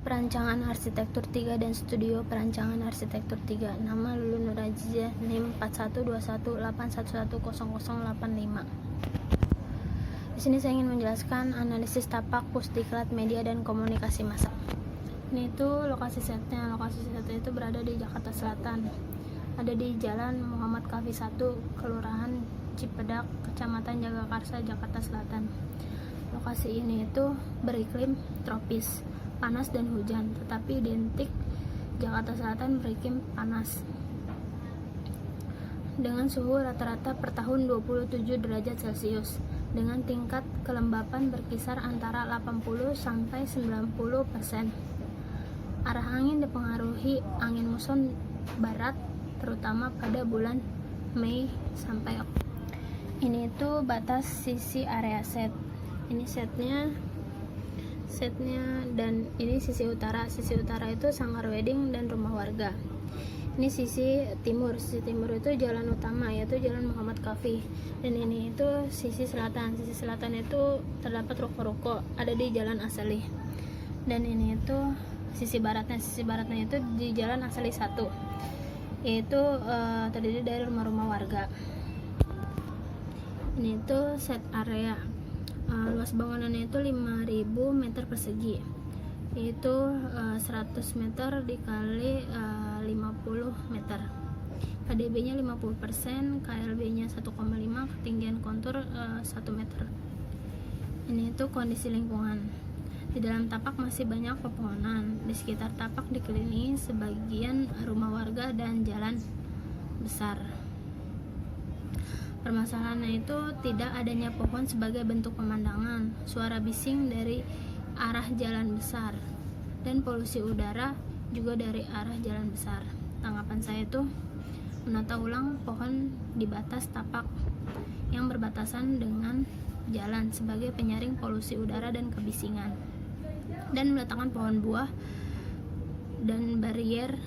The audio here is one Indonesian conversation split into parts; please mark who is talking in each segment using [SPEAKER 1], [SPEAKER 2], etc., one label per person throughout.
[SPEAKER 1] Perancangan Arsitektur 3 dan Studio Perancangan Arsitektur 3. Nama Lulu Nurhazizah, NIM 412181100085. Di sini saya ingin menjelaskan analisis tapak, pusdiklat, media, dan komunikasi massa. Ini itu lokasi setnya. Lokasi setnya itu berada di Jakarta Selatan. Ada di Jalan Muhammad Kafi 1, Kelurahan Cipedak, Kecamatan Jagakarsa, Jakarta Selatan. Lokasi ini itu beriklim tropis, panas dan hujan, tetapi identik Jakarta Selatan beriklim panas dengan suhu rata-rata per tahun 27 derajat Celcius dengan tingkat kelembapan berkisar antara 80 sampai 90%. Arah angin dipengaruhi angin muson barat terutama pada bulan Mei sampai Oktober. Ini itu batas sisi area set. Ini setnya dan ini sisi utara. Sisi utara itu Sanggar Wedding dan rumah warga. Ini sisi timur. Sisi timur itu jalan utama, yaitu Jalan Muhammad Kafi. Dan ini itu sisi selatan. Sisi selatan itu terdapat ruko-ruko, ada di Jalan Asali. Dan ini itu sisi baratnya. Sisi baratnya itu di Jalan Asali 1, yaitu terdiri dari rumah-rumah warga. Ini itu set area. Luas bangunannya itu 5.000 meter persegi, yaitu 100 meter dikali 50 meter. KDB nya 50%, KLB nya 1,5, ketinggian kontur 1 meter. Ini itu kondisi lingkungan. Di dalam tapak masih banyak pepohonan. Di sekitar tapak dikelilingi sebagian rumah warga dan jalan besar. Permasalahannya itu tidak adanya pohon sebagai bentuk pemandangan, suara bising dari arah jalan besar, dan polusi udara juga dari arah jalan besar. Tanggapan saya itu menata ulang pohon di batas tapak yang berbatasan dengan jalan sebagai penyaring polusi udara dan kebisingan, dan meletakkan pohon buah dan barier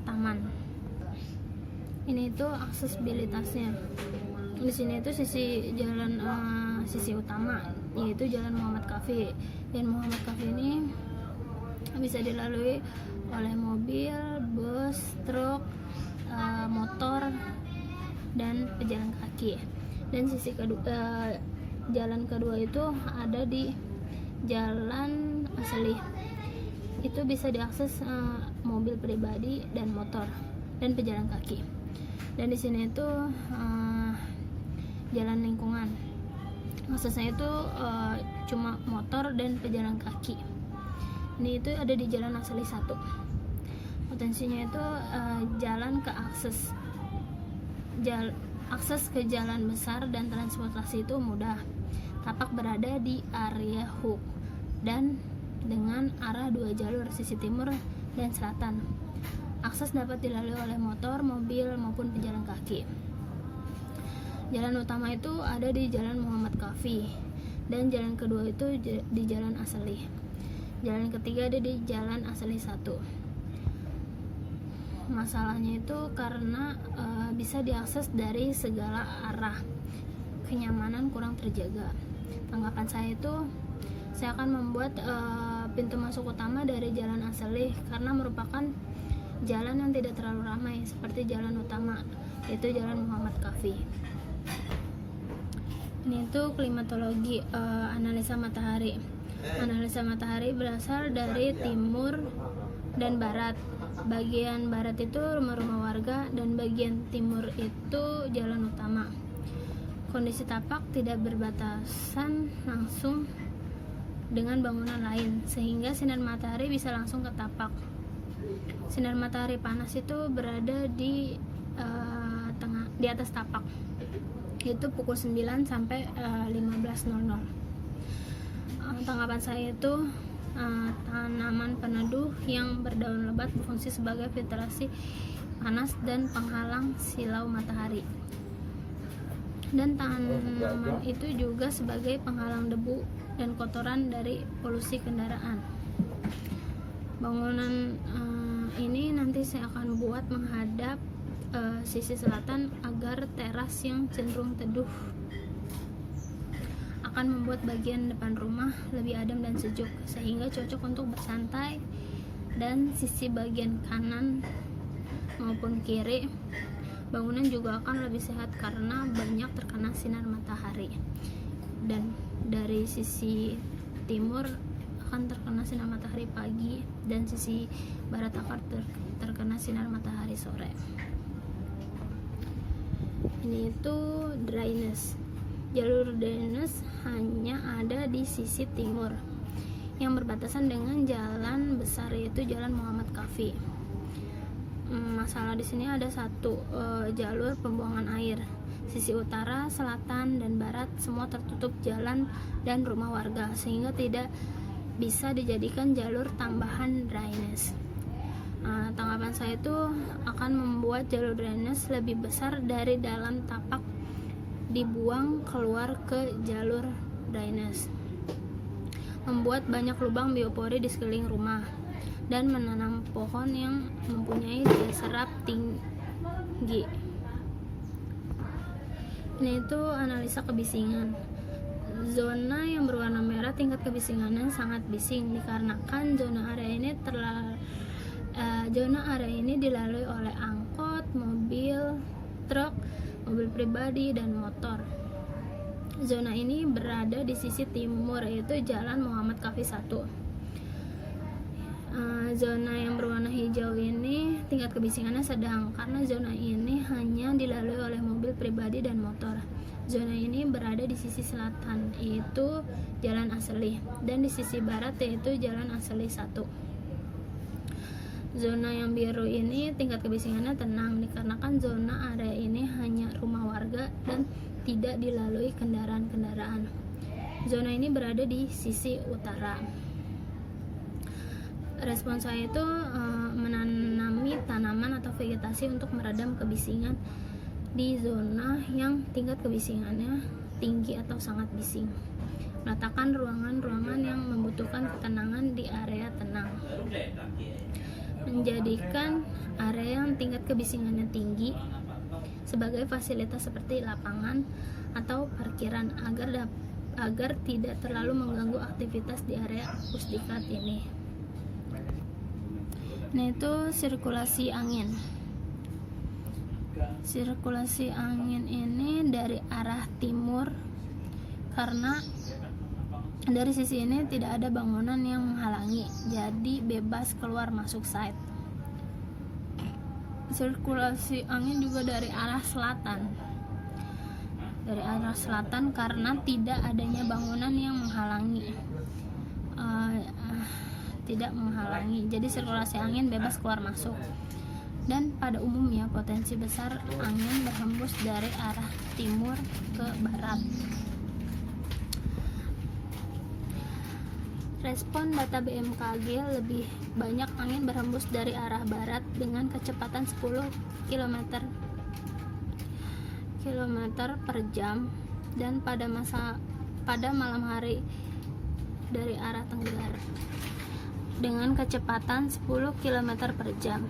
[SPEAKER 1] taman. Ini itu aksesibilitasnya. Di sini itu sisi jalan sisi utama, yaitu Jalan Muhammad Kafi. Dan Muhammad Kafi ini bisa dilalui oleh mobil, bus, truk, motor, dan pejalan kaki. Dan sisi kedua, jalan kedua itu ada di Jalan Asli. Itu bisa diakses mobil pribadi dan motor dan pejalan kaki. Dan di sini itu jalan lingkungan. Maksudnya itu cuma motor dan pejalan kaki. Ini itu ada di Jalan Asli 1. Potensinya itu jalan ke akses ke jalan besar dan transportasi itu mudah. Tapak berada di area hook dan dengan arah 2 jalur, sisi timur dan selatan. Akses dapat dilalui oleh motor, mobil maupun pejalan kaki. Jalan utama itu ada di Jalan Muhammad Kafi, dan jalan kedua itu di Jalan Asli. Jalan ketiga ada di Jalan Asli 1. Masalahnya itu karena bisa diakses dari segala arah, kenyamanan kurang terjaga. Tanggapan saya itu, saya akan membuat pintu masuk utama dari Jalan Asli karena merupakan jalan yang tidak terlalu ramai seperti jalan utama, yaitu Jalan Muhammad Kafi. Ini itu klimatologi, analisa matahari. Analisa matahari berasal dari timur dan barat. Bagian barat itu rumah-rumah warga dan bagian timur itu jalan utama. Kondisi tapak tidak berbatasan langsung dengan bangunan lain, sehingga sinar matahari bisa langsung ke tapak. Sinar matahari panas itu berada di di atas tapak, itu pukul 9 sampai 15.00. Tanggapan saya itu tanaman peneduh yang berdaun lebat berfungsi sebagai filtrasi panas dan penghalang silau matahari. Dan tanaman itu juga sebagai penghalang debu dan kotoran dari polusi kendaraan. Bangunan ini nanti saya akan buat menghadap sisi selatan agar teras yang cenderung teduh akan membuat bagian depan rumah lebih adem dan sejuk, sehingga cocok untuk bersantai. Dan sisi bagian kanan maupun kiri bangunan juga akan lebih sehat karena banyak terkena sinar matahari. Dan dari sisi timur akan terkena sinar matahari pagi, dan sisi barat akan terkena sinar matahari sore. Ini itu drainase. Jalur drainase hanya ada di sisi timur yang berbatasan dengan jalan besar, yaitu Jalan Muhammad Kaffi. Masalah di sini ada satu, jalur pembuangan air. Sisi utara, selatan, dan barat semua tertutup jalan dan rumah warga, sehingga tidak bisa dijadikan jalur tambahan drainase. Tanggapan saya itu akan membuat jalur drainase lebih besar dari dalam tapak dibuang keluar ke jalur drainase, membuat banyak lubang biopori di sekeliling rumah, dan menanam pohon yang mempunyai daya serap tinggi. Ini itu analisa kebisingan. Zona yang berwarna merah tingkat kebisingannya sangat bising dikarenakan zona area ini dilalui oleh angkot, mobil, truk, mobil pribadi, dan motor. Zona ini berada di sisi timur, yaitu Jalan Muhammad Kaffi 1. Zona yang berwarna hijau ini tingkat kebisingannya sedang karena zona ini hanya dilalui oleh mobil pribadi dan motor. Zona ini berada di sisi selatan, yaitu Jalan Asli, dan di sisi barat, yaitu Jalan Asli 1. Zona yang biru ini tingkat kebisingannya tenang dikarenakan zona area ini hanya rumah warga dan tidak dilalui kendaraan-kendaraan. Zona ini berada di sisi utara. Respon saya itu menanami tanaman atau vegetasi untuk meredam kebisingan di zona yang tingkat kebisingannya tinggi atau sangat bising. Meletakkan ruangan-ruangan yang membutuhkan ketenangan di area tenang. Menjadikan area yang tingkat kebisingannya tinggi sebagai fasilitas seperti lapangan atau parkiran agar tidak terlalu mengganggu aktivitas di area pustikat ini. Nah, itu sirkulasi angin. Sirkulasi angin ini dari arah timur karena dari sisi ini tidak ada bangunan yang menghalangi, jadi bebas keluar masuk site. Sirkulasi angin juga dari arah selatan. Dari arah selatan karena tidak adanya bangunan yang menghalangi. Tidak menghalangi, jadi sirkulasi angin bebas keluar masuk. Dan pada umumnya potensi besar angin berhembus dari arah timur ke barat. Respon data BMKG lebih banyak angin berhembus dari arah barat dengan kecepatan 10 km per jam, dan pada malam hari dari arah tenggara dengan kecepatan 10 km per jam.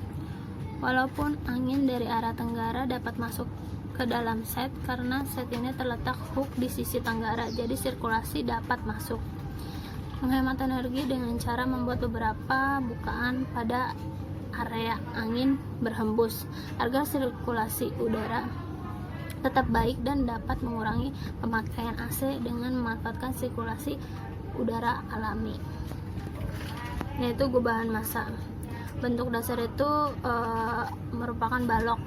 [SPEAKER 1] Walaupun angin dari arah tenggara dapat masuk ke dalam set karena set ini terletak hook di sisi tenggara, jadi sirkulasi dapat masuk. Menghemat energi dengan cara membuat beberapa bukaan pada area angin berhembus agar sirkulasi udara tetap baik dan dapat mengurangi pemakaian AC dengan memanfaatkan sirkulasi udara alami, yaitu gubahan massa. Bentuk dasar itu merupakan balok,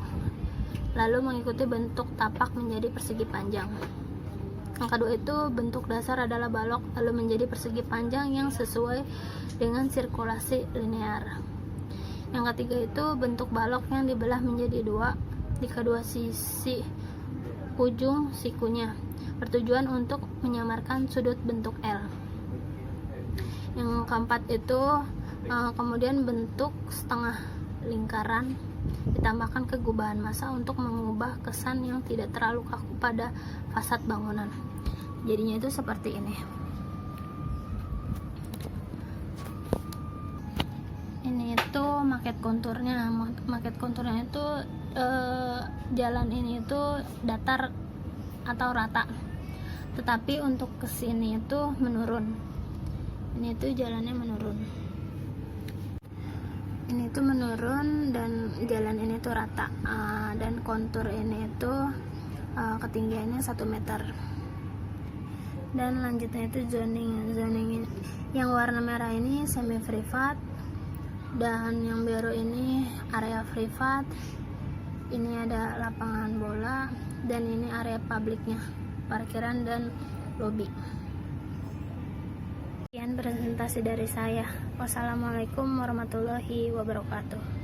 [SPEAKER 1] lalu mengikuti bentuk tapak menjadi persegi panjang. Yang kedua itu bentuk dasar adalah balok lalu menjadi persegi panjang yang sesuai dengan sirkulasi linear. Yang ketiga itu bentuk balok yang dibelah menjadi dua di kedua sisi ujung sikunya, bertujuan untuk menyamarkan sudut bentuk L. Yang keempat itu kemudian bentuk setengah lingkaran ditambahkan kegubahan massa untuk mengubah kesan yang tidak terlalu kaku pada fasad bangunan. Jadinya itu seperti ini. Ini itu maket konturnya. Maket konturnya itu jalan ini itu datar atau rata. tetapi untuk kesini itu menurun. Ini tuh jalannya menurun. Ini tuh menurun dan jalan ini tuh rata, dan kontur ini tuh ketinggiannya 1 meter. Dan lanjutnya itu zoning yang warna merah ini semi privat, dan yang biru ini area privat. Ini ada lapangan bola, dan ini area publiknya, parkiran dan lobi. Sekian presentasi dari saya. Wassalamualaikum warahmatullahi wabarakatuh.